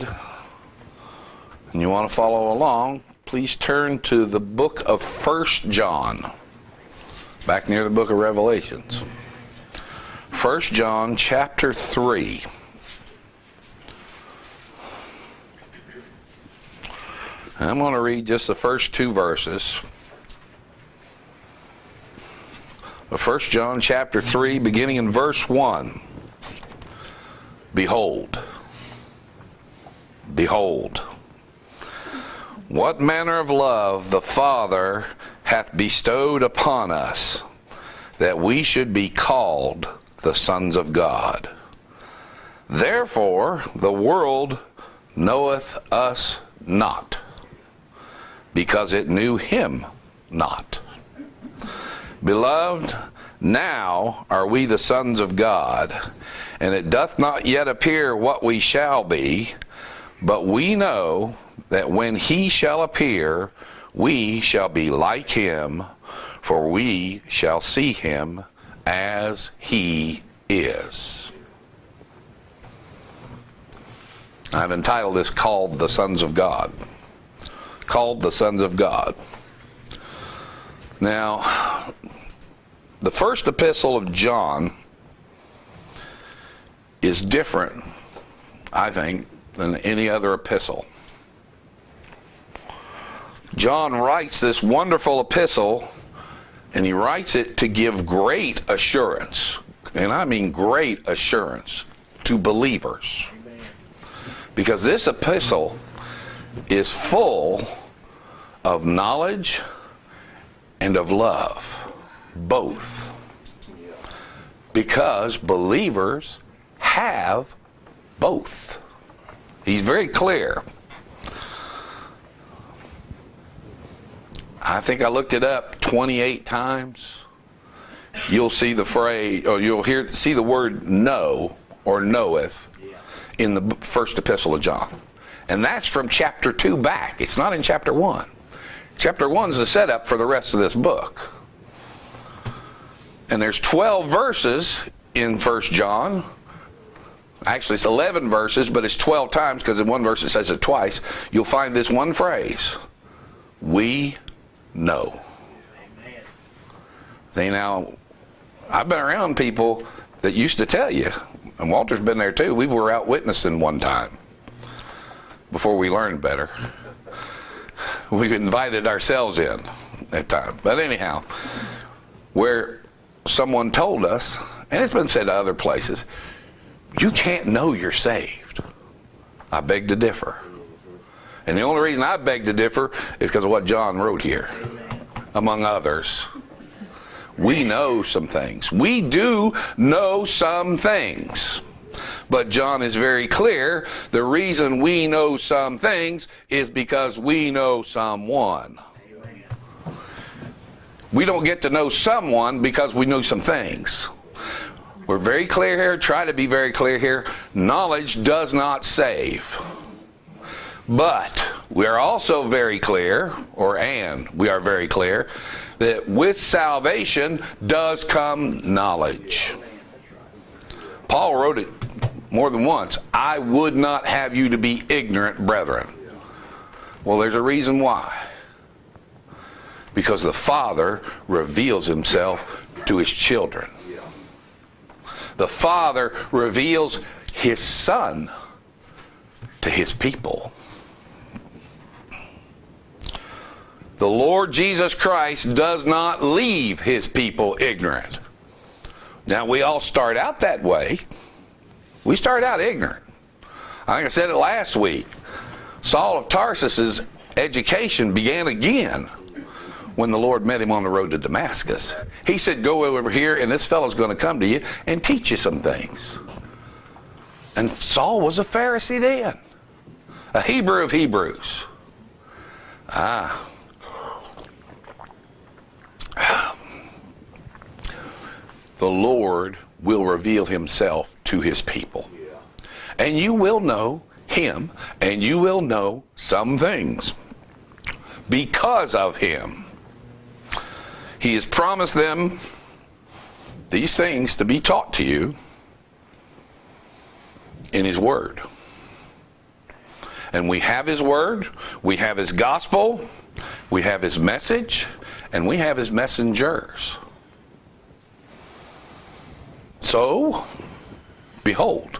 would, and you want to follow along, please turn to the book of 1 John, back near the book of Revelations. 1 John chapter 3. And I'm going to read just the first two verses. 1 John chapter 3, beginning in verse 1. Behold, what manner of love the Father hath bestowed upon us, that we should be called the sons of God. Therefore the world knoweth us not, because it knew him not. Beloved, now are we the sons of God, and it doth not yet appear what we shall be, but we know that when he shall appear, we shall be like him, for we shall see him as he is. I've entitled this, Called the Sons of God. Called the Sons of God. Now, the first epistle of John is different, I think, than any other epistle. John writes this wonderful epistle, and he writes it to give great assurance, and I mean great assurance, to believers. Because this epistle is full of knowledge and of love, both. Because believers have both. He's very clear. I think I looked it up 28 times. You'll see the phrase, or you'll see the word know or knoweth in the first epistle of John. And that's from chapter 2 back. It's not in chapter 1. Chapter 1 is the setup for the rest of this book. And there's 12 verses in 1 John. Actually, it's 11 verses, but it's 12 times, because in one verse it says it twice. You'll find this one phrase: we know. Amen. See, now, I've been around people that used to tell you, and Walter's been there too. We were out witnessing one time before we learned better. We invited ourselves in that time. But anyhow, where someone told us, and it's been said to other places, you can't know you're saved. I beg to differ. And the only reason I beg to differ is because of what John wrote here, among others. We know some things. We do know some things. But John is very clear, the reason we know some things is because we know someone. We don't get to know someone because we know some things. We're very clear here, try to be very clear here. Knowledge does not save. But we are also very clear, we are very clear, that with salvation does come knowledge. Paul wrote it more than once. I would not have you to be ignorant, brethren. Well, there's a reason why. Because the Father reveals himself to his children. The Father reveals his Son to his people. The Lord Jesus Christ does not leave his people ignorant. Now, we all start out that way. We start out ignorant. I think I said it last week. Saul of Tarsus's education began again when the Lord met him on the road to Damascus. He said, go over here, and this fellow's going to come to you and teach you some things. And Saul was a Pharisee then, a Hebrew of Hebrews. The Lord will reveal himself to his people. And you will know him, and you will know some things because of him. He has promised them these things to be taught to you in his word. And we have His Word, we have His gospel, we have His message, and we have His messengers. So, behold,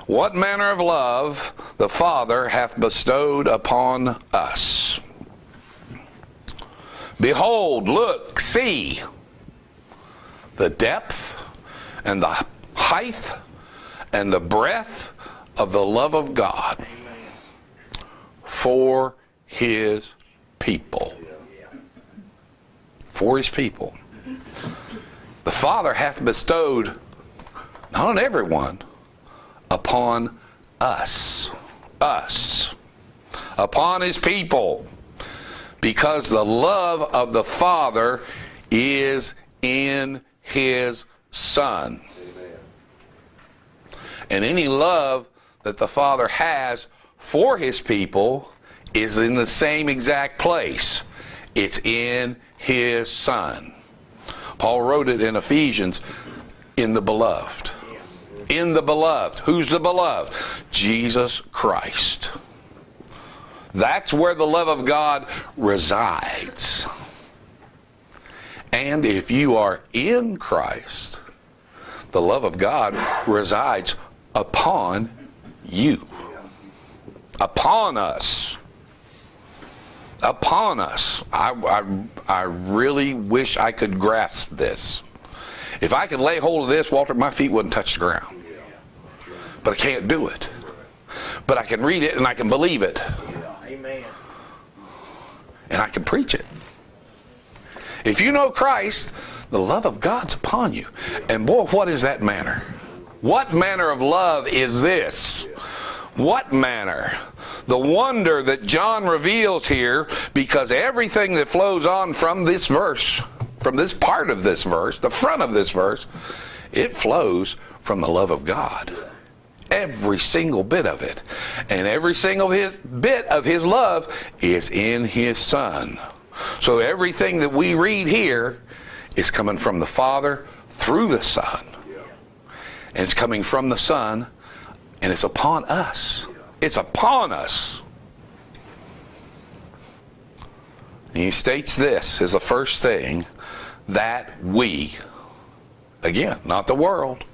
what manner of love the Father hath bestowed upon us. Behold, look, see the depth and the height and the breadth of the love of God for His people. For His people. The Father hath bestowed, not on everyone, upon us. Us. Upon His people. Because the love of the Father is in His Son. And any love that the Father has for His people is in the same exact place. It's in His Son. Paul wrote it in Ephesians, in the beloved. In the beloved. Who's the beloved? Jesus Christ. That's where the love of God resides. And if you are in Christ, the love of God resides upon you. Upon us. Upon us. I really wish I could grasp this. If I could lay hold of this, Walter, my feet wouldn't touch the ground. But I can't do it. But I can read it and I can believe it. Amen. And I can preach it. If you know Christ, the love of God's upon you. And boy, what is that manner? What manner of love is this? What manner? The wonder that John reveals here, because everything that flows on from this verse, from this part of this verse, the front of this verse, it flows from the love of God. Every single bit of it. And every single bit of His love is in His Son. So everything that we read here is coming from the Father through the Son. And it's coming from the Son, and it's upon us. It's upon us. And he states this as the first thing, that we, again, not the world,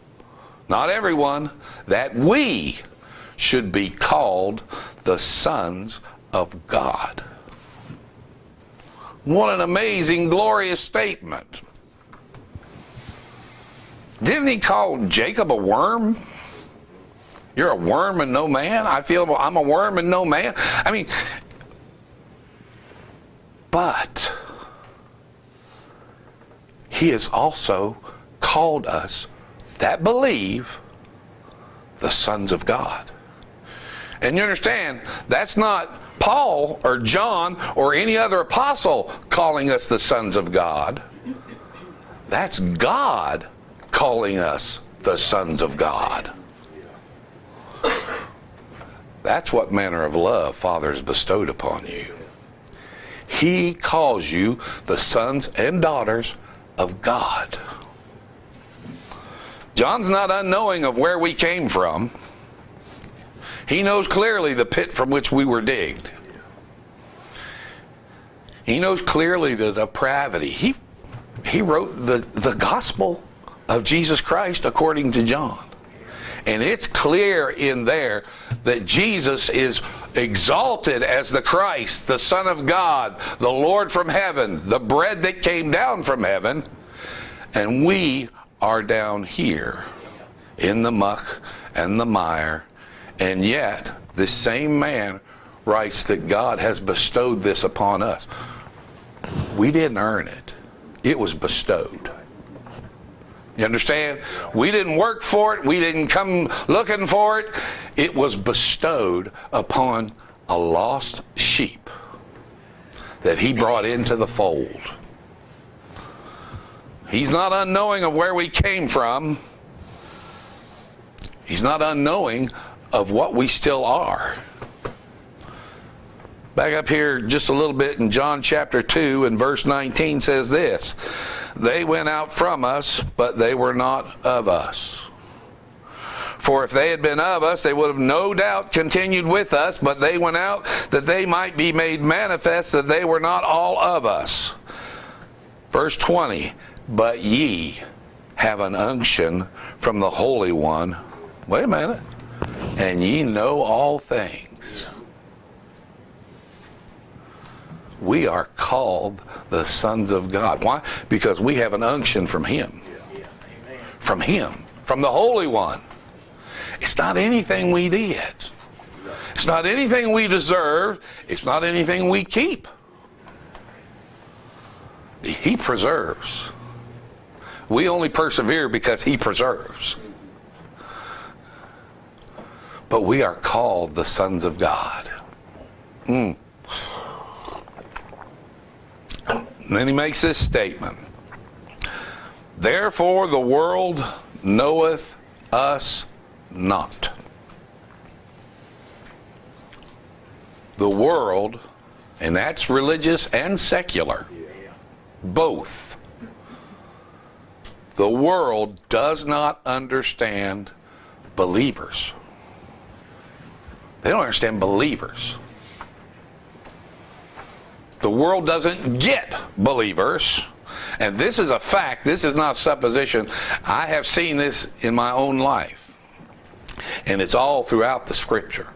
not everyone, that we should be called the sons of God. What an amazing, glorious statement. Didn't He call Jacob a worm? You're a worm and no man? I feel I'm a worm and no man? I mean, but He has also called us that believe the sons of God. And you understand, that's not Paul or John or any other apostle calling us the sons of God. That's God calling us the sons of God. That's what manner of love Father has bestowed upon you. He calls you the sons and daughters of God. John's not unknowing of where we came from. He knows clearly the pit from which we were digged. He knows clearly the depravity. He wrote the gospel of Jesus Christ according to John. And it's clear in there that Jesus is exalted as the Christ, the Son of God, the Lord from heaven, the bread that came down from heaven. And we are down here in the muck and the mire. And yet, this same man writes that God has bestowed this upon us. We didn't earn it. It was bestowed. You understand? We didn't work for it. We didn't come looking for it. It was bestowed upon a lost sheep that He brought into the fold. He's not unknowing of where we came from. He's not unknowing of what we still are. Back up here just a little bit in John chapter 2 and verse 19 says this, they went out from us, but they were not of us. For if they had been of us, they would have no doubt continued with us, but they went out that they might be made manifest that they were not all of us. Verse 20, but ye have an unction from the Holy One. Wait a minute. And ye know all things. We are called the sons of God. Why? Because we have an unction from Him. From Him. From the Holy One. It's not anything we did. It's not anything we deserve. It's not anything we keep. He preserves. We only persevere because He preserves. But we are called the sons of God. And then he makes this statement. Therefore the world knoweth us not. The world, and that's religious and secular, both. The world does not understand believers. They don't understand believers. The world doesn't get believers. And this is a fact. This is not supposition. I have seen this in my own life. And it's all throughout the Scripture.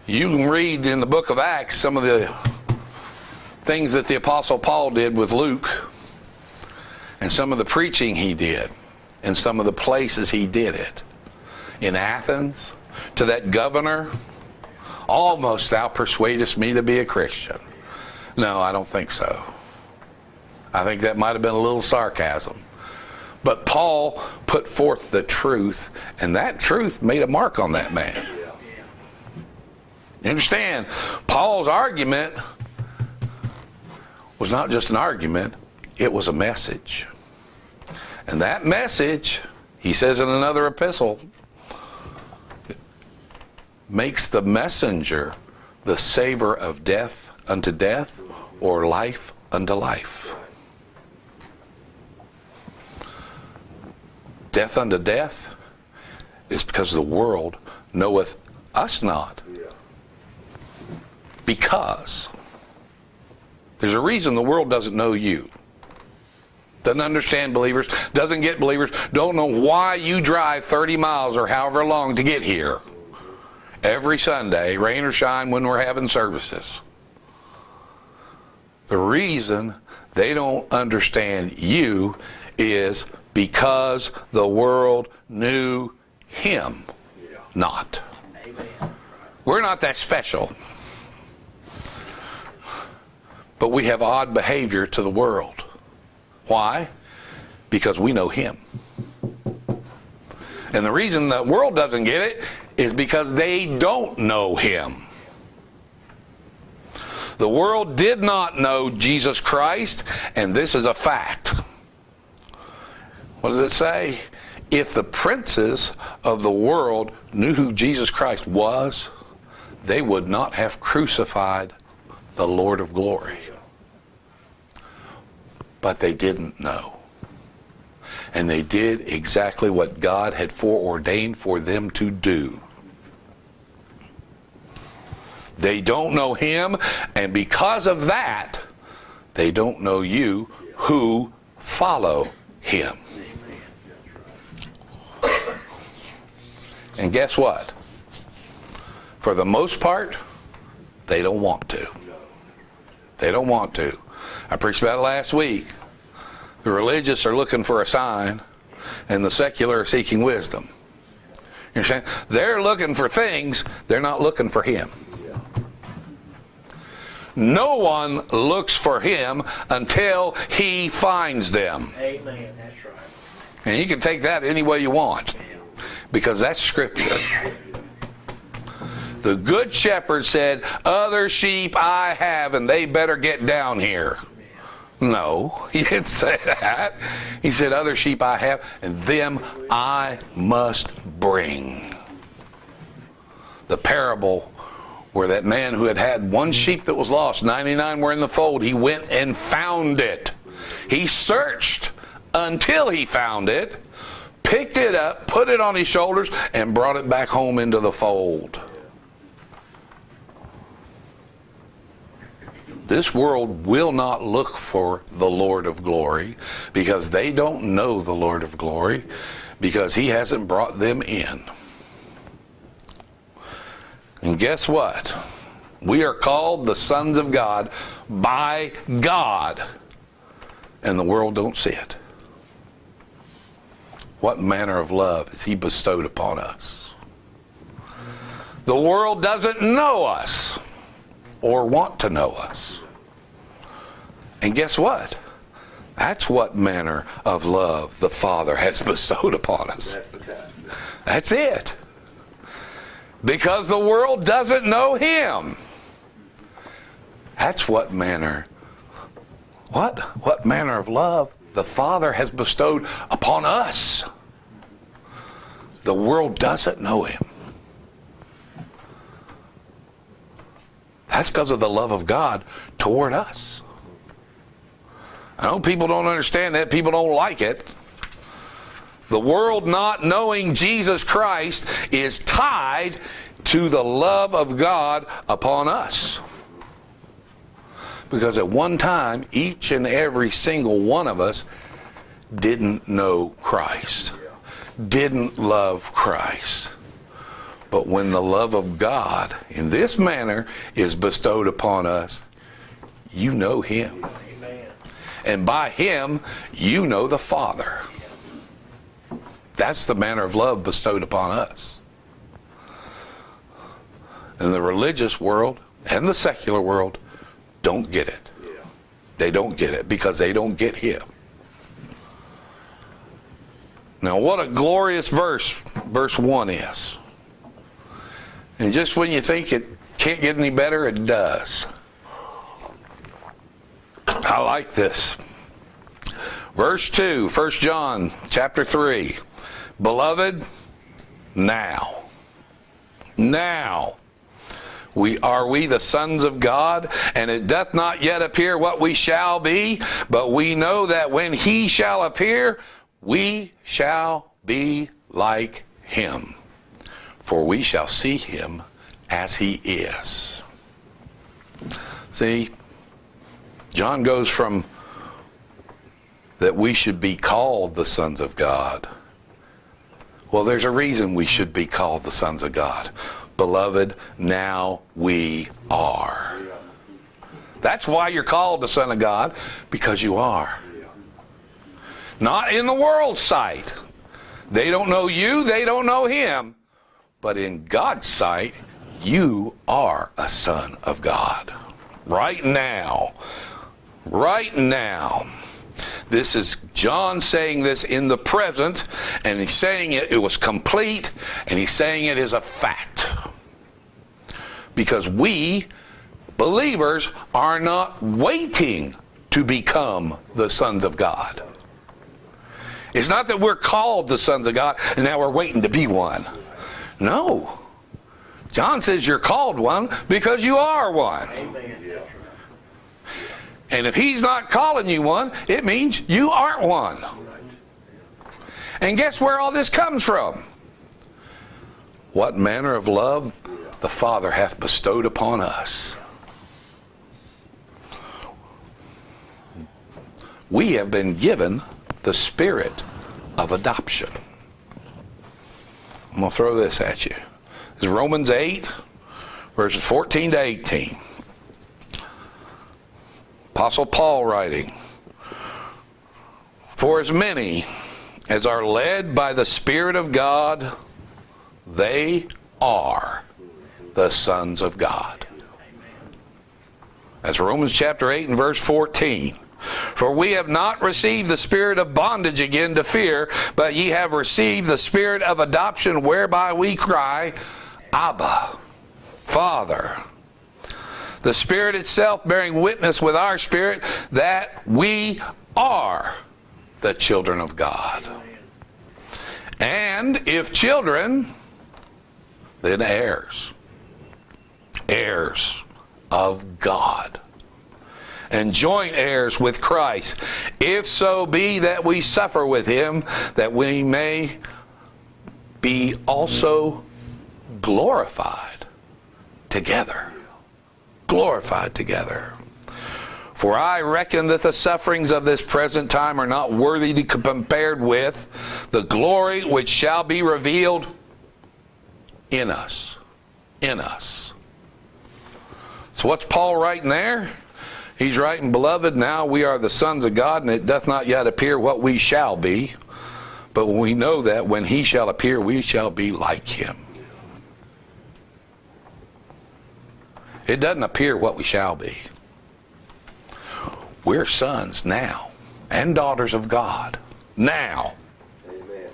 You can read in the book of Acts some of the things that the Apostle Paul did with Luke, and some of the preaching he did, and some of the places he did it. In Athens, to that governor, almost thou persuadest me to be a Christian. No, I don't think so. I think that might have been a little sarcasm. But Paul put forth the truth, and that truth made a mark on that man. You understand? Paul's argument was not just an argument, it was a message. And that message, he says in another epistle, makes the messenger the savor of death unto death, or life unto life. Death unto death is because the world knoweth us not. Because there's a reason the world doesn't know you. Doesn't understand believers, doesn't get believers, don't know why you drive 30 miles or however long to get here every Sunday, rain or shine, when we're having services. The reason they don't understand you is because the world knew Him not. We're not that special. But we have odd behavior to the world. Why? Because we know Him. And the reason the world doesn't get it is because they don't know Him. The world did not know Jesus Christ, and this is a fact. What does it say? If the princes of the world knew who Jesus Christ was, they would not have crucified the Lord of glory. But they didn't know. And they did exactly what God had foreordained for them to do. They don't know Him, and because of that, they don't know you who follow Him. And guess what? For the most part, they don't want to. They don't want to. I preached about it last week. The religious are looking for a sign, and the secular are seeking wisdom. You understand? They're looking for things, they're not looking for Him. No one looks for Him until He finds them. Amen. That's right. And you can take that any way you want, because that's Scripture. The good shepherd said, other sheep I have, and they better get down here. No, he didn't say that. He said, other sheep I have, and them I must bring. The parable where that man who had one sheep that was lost, 99 were in the fold, he went and found it. He searched until he found it, picked it up, put it on his shoulders, and brought it back home into the fold. This world will not look for the Lord of glory because they don't know the Lord of glory because he hasn't brought them in. And guess what? We are called the sons of God by God, and the world don't see it. What manner of love has he bestowed upon us? The world doesn't know us or want to know us. And guess what? That's what manner of love the Father has bestowed upon us. That's it. Because the world doesn't know him. That's what manner of love the Father has bestowed upon us. The world doesn't know him. That's because of the love of God toward us. I know people don't understand that. People don't like it. The world not knowing Jesus Christ is tied to the love of God upon us. Because at one time, each and every single one of us didn't know Christ, didn't love Christ. But when the love of God in this manner is bestowed upon us, you know him. Amen. And by him, you know the Father. That's the manner of love bestowed upon us. And the religious world and the secular world don't get it. They don't get it because they don't get him. Now what a glorious verse 1 is. And just when you think it can't get any better, it does. I like this. Verse 2, 1 John chapter 3. Beloved, now are we the sons of God, and it doth not yet appear what we shall be, but we know that when he shall appear, we shall be like him, for we shall see him as he is. See, John goes from that we should be called the sons of God. Well, there's a reason we should be called the sons of God. Beloved, now we are. That's why you're called the Son of God, because you are. Not in the world's sight. They don't know you, they don't know him. But in God's sight, you are a son of God. Right now. Right now. This is John saying this in the present, and he's saying it was complete, and he's saying it is a fact. Because we, believers, are not waiting to become the sons of God. It's not that we're called the sons of God, and now we're waiting to be one. No. John says you're called one because you are one. Amen. And if he's not calling you one, it means you aren't one. And guess where all this comes from? What manner of love the Father hath bestowed upon us. We have been given the spirit of adoption. I'm going to throw this at you. This is Romans 8, verses 14 to 18. Apostle Paul writing, for as many as are led by the Spirit of God, they are the sons of God. That's Romans chapter 8 and verse 14. For we have not received the spirit of bondage again to fear, but ye have received the spirit of adoption, whereby we cry, Abba, Father. The Spirit itself bearing witness with our spirit that we are the children of God. And if children, then heirs. Heirs of God. and joint heirs with Christ, if so be that we suffer with him, that we may be also glorified together. Glorified together. For I reckon that the sufferings of this present time are not worthy to be compared with the glory which shall be revealed in us. In us. So what's Paul writing there? He's writing, Beloved, now we are the sons of God, and it doth not yet appear what we shall be. But we know that when he shall appear, we shall be like him. It doesn't appear what we shall be. We're sons now and daughters of God now. Amen.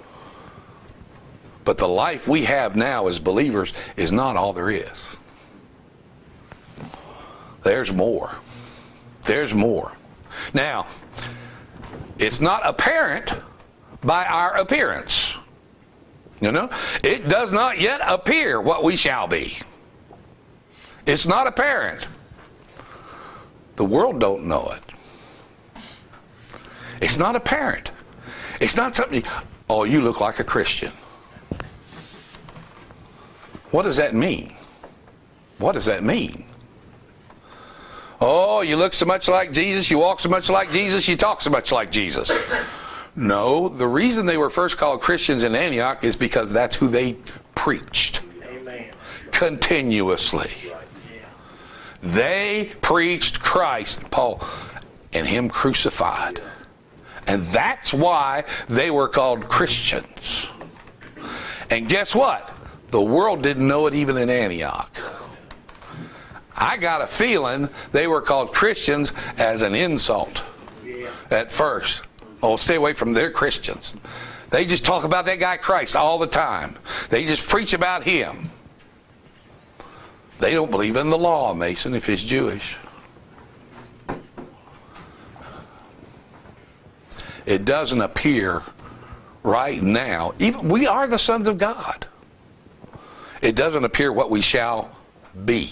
But the life we have now as believers is not all there is. There's more. There's more. Now, it's not apparent by our appearance. You know, it does not yet appear what we shall be. It's not apparent. The world don't know it. It's not apparent. It's not something, oh, you look like a Christian. What does that mean? What does that mean? Oh, you look so much like Jesus, you walk so much like Jesus, you talk so much like Jesus. No, the reason they were first called Christians in Antioch is because that's who they preached. Amen. Continuously. Right. Yeah. They preached Christ, Paul, and him crucified. And that's why they were called Christians. And guess what? The world didn't know it even in Antioch. I got a feeling they were called Christians as an insult at first. Oh, stay away from their Christians. They just talk about that guy Christ all the time. They just preach about him. They don't believe in the law, Mason, if he's Jewish. It doesn't appear right now. Even we are the sons of God. It doesn't appear what we shall be.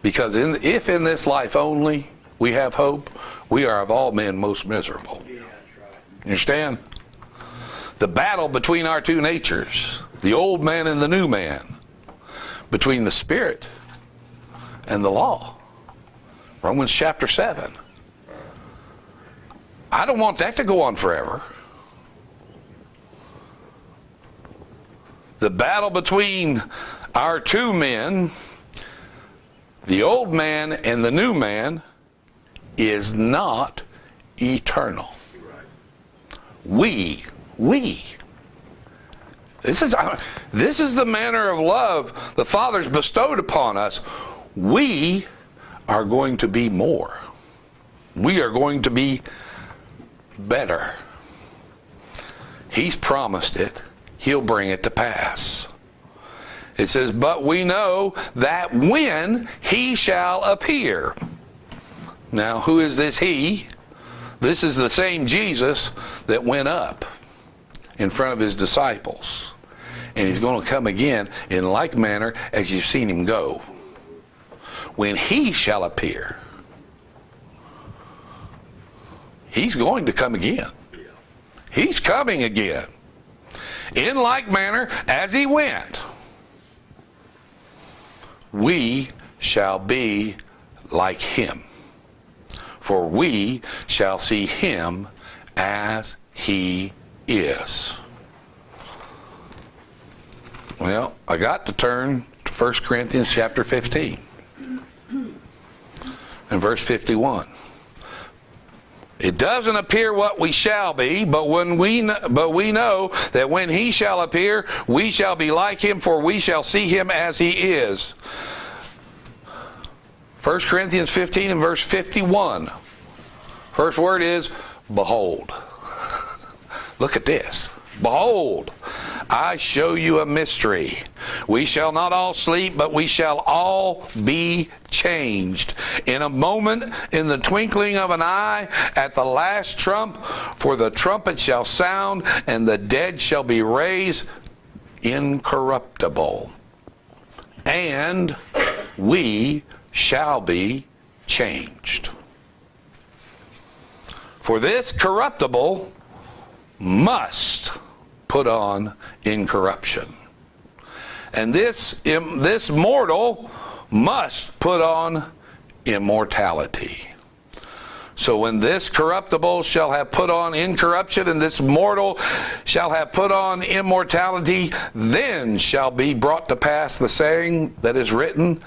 Because if in this life only we have hope, we are of all men most miserable. Yeah, that's right. You understand? The battle between our two natures, the old man and the new man, between the spirit and the law. Romans chapter 7. I don't want that to go on forever. The battle between our two men, the old man and the new man, is not eternal. We. This is the manner of love the Father's bestowed upon us. We are going to be more. We are going to be better. He's promised it. He'll bring it to pass. It says, but we know that when he shall appear. Now, who is this he? This is the same Jesus that went up in front of his disciples. And he's going to come again in like manner as you've seen him go. When he shall appear. He's going to come again. He's coming again. In like manner as he went. We shall be like him. For we shall see him as he is. Well, I got to turn to 1 Corinthians chapter 15 and verse 51. It doesn't appear what we shall be, but we know that when he shall appear, we shall be like him, for we shall see him as he is. 1 Corinthians 15 and verse 51. First word is, behold. Look at this. Behold, I show you a mystery. We shall not all sleep, but we shall all be changed. In a moment, in the twinkling of an eye, at the last trump, for the trumpet shall sound, and the dead shall be raised incorruptible. And we shall be changed. For this corruptible must put on incorruption, and this mortal must put on immortality. So when this corruptible shall have put on incorruption, and this mortal shall have put on immortality, then shall be brought to pass the saying that is written,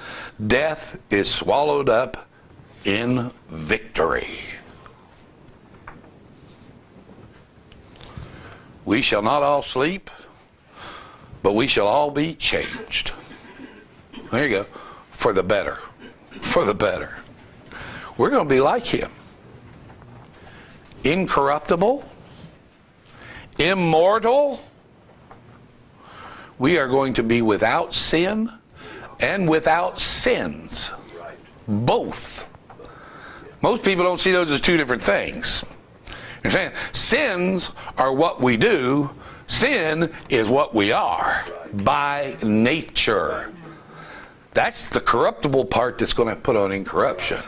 death is swallowed up in victory. We shall not all sleep, but we shall all be changed. There you go. For the better. For the better. We're going to be like him. Incorruptible, immortal. We are going to be without sin and without sins. Both. Most people don't see those as two different things. You're saying sins are what we do. Sin is what we are by nature. That's the corruptible part that's going to put on incorruption.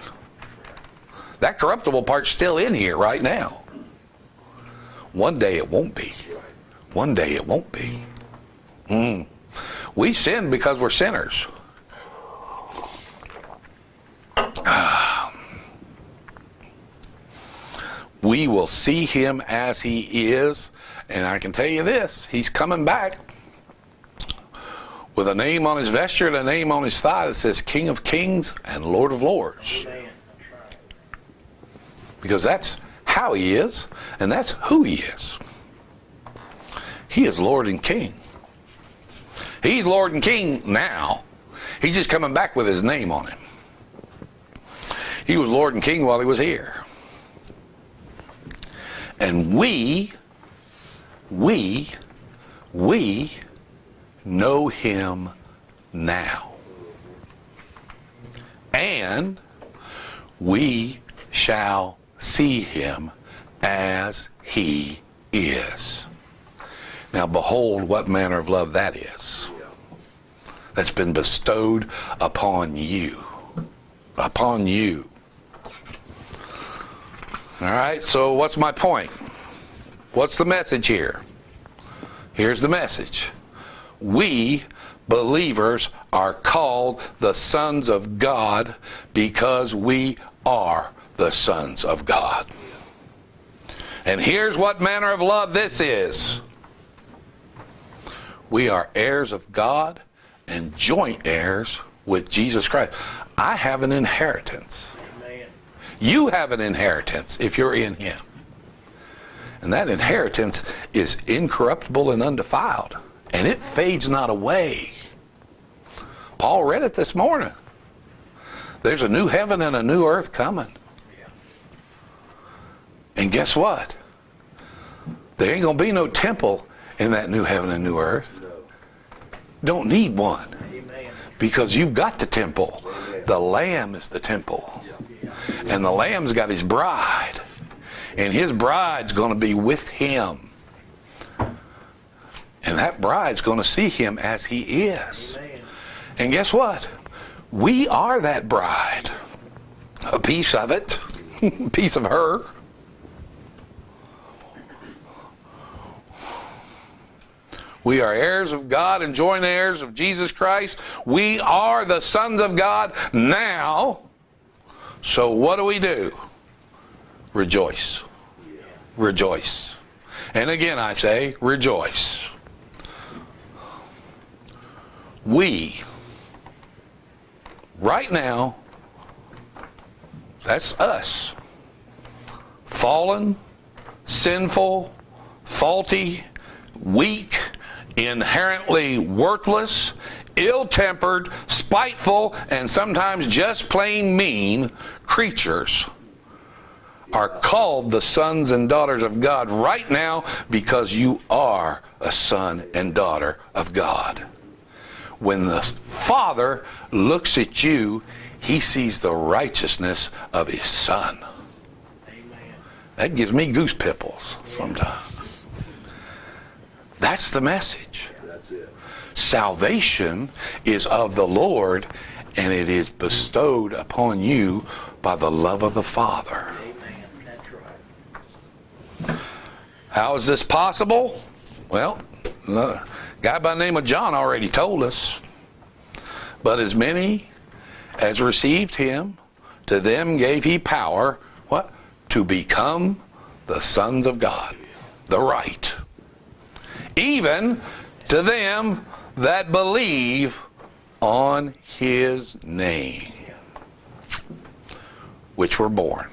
That corruptible part's still in here right now. One day it won't be. One day it won't be. We sin because we're sinners. We will see him as he is, and I can tell you this, he's coming back with a name on his vesture and a name on his thigh that says King of Kings and Lord of Lords. Amen. Because that's how he is, and that's who he is. He is Lord and King. He's Lord and King now. He's just coming back with his name on him. He was Lord and King while he was here. And we know him now. And we shall see him as he is. Now behold what manner of love that is. That's been bestowed upon you. Upon you. All right, so what's my point? What's the message here? Here's the message. We believers are called the sons of God because we are the sons of God. And here's what manner of love this is. We are heirs of God and joint heirs with Jesus Christ. I have an inheritance. Amen. You have an inheritance if you're in him. And that inheritance is incorruptible and undefiled. And it fades not away. Paul read it this morning. There's a new heaven and a new earth coming. And guess what? There ain't going to be no temple in that new heaven and new earth. Don't need one. Because you've got the temple. The Lamb is the temple. And the Lamb's got his bride. And his bride's going to be with him. And that bride's going to see him as he is. And guess what? We are that bride. A piece of it. A piece of her. We are heirs of God and joint heirs of Jesus Christ. We are the sons of God now. So what do? Rejoice. Rejoice. And again I say, rejoice. We, right now, that's us. Fallen, sinful, faulty, weak, inherently worthless, ill-tempered, spiteful, and sometimes just plain mean creatures are called the sons and daughters of God right now because you are a son and daughter of God. When the Father looks at you, he sees the righteousness of his Son. Amen. That gives me goose pimples sometimes. That's the message. That's it. Salvation is of the Lord, and it is bestowed upon you by the love of the Father. Amen. That's right. How is this possible? Well, a guy by the name of John already told us. But as many as received him, to them gave he power, what? To become the sons of God. The right. Even to them that believe on his name. Which were born.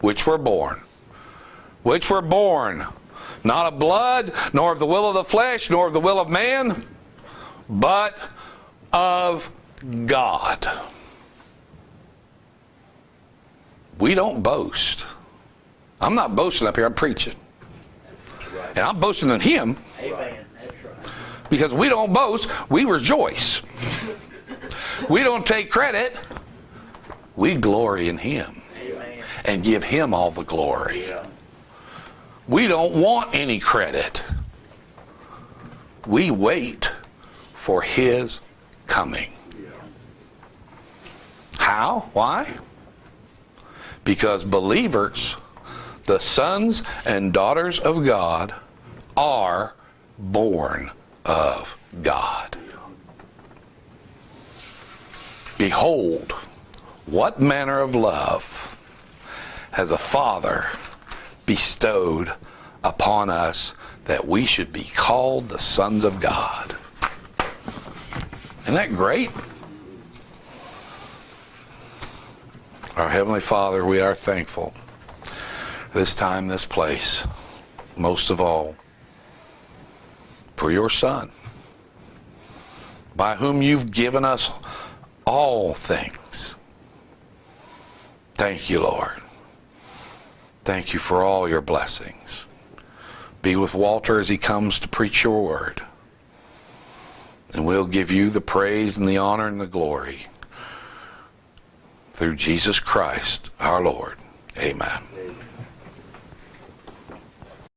Which were born. Which were born. Not of blood, nor of the will of the flesh, nor of the will of man, but of God. We don't boast. I'm not boasting up here, I'm preaching. And I'm boasting in him. Amen. That's right. Because we don't boast, we rejoice. We don't take credit, we glory in him. Amen. And give him all the glory. Yeah. We don't want any credit. We wait for his coming. How? Why? Because believers, the sons and daughters of God, are born of God. Behold, what manner of love has a Father bestowed upon us that we should be called the sons of God. Isn't that great? Our Heavenly Father, we are thankful this time, this place, most of all, for your Son, by whom you've given us all things. Thank you, Lord. Thank you for all your blessings. Be with Walter as he comes to preach your word. And we'll give you the praise and the honor and the glory through Jesus Christ, our Lord. Amen.